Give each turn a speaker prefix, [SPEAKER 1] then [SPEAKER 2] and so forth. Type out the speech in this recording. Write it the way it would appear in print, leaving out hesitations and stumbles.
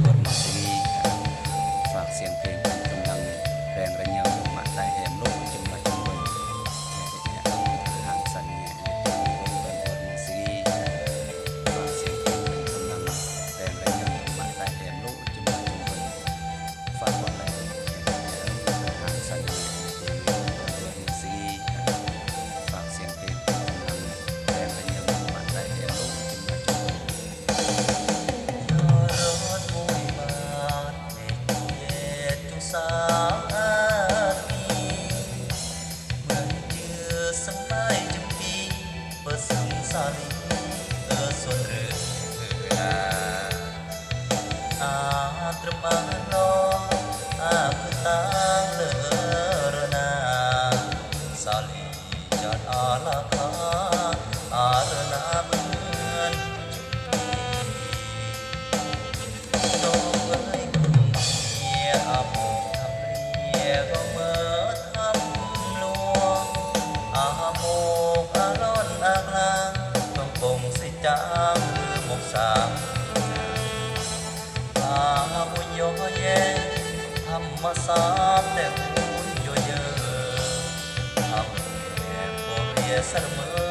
[SPEAKER 1] ต้นซีฝากเสียงเพลงเป็นกำลังแรงระเนียวมาใต้แหมโลกจึงมาจงเบิ่งห่างสันเนี่ยต้นซีฝากเสียงเพลงเป็นกำลังแรงระเนียวมาใต้แหมโลกจึงมาจงเบิ่งฝากวันแรกห่างสันเนี่ยต้นซีฝากเสียงเพลงเป็นกำลังแรงระเนียวมาใต้แหมโลกจึงมาจงเบิ่ง
[SPEAKER 2] Sari sonre Atremano aku tang lerna Sali jat alaka arna men Nói kia among thầm lia có mơ thầm luôn Among alon aglang cùng sẽ chẳng một sáng Amu yo ye Amma saam te mun yo ye Amu ye bom ye sarma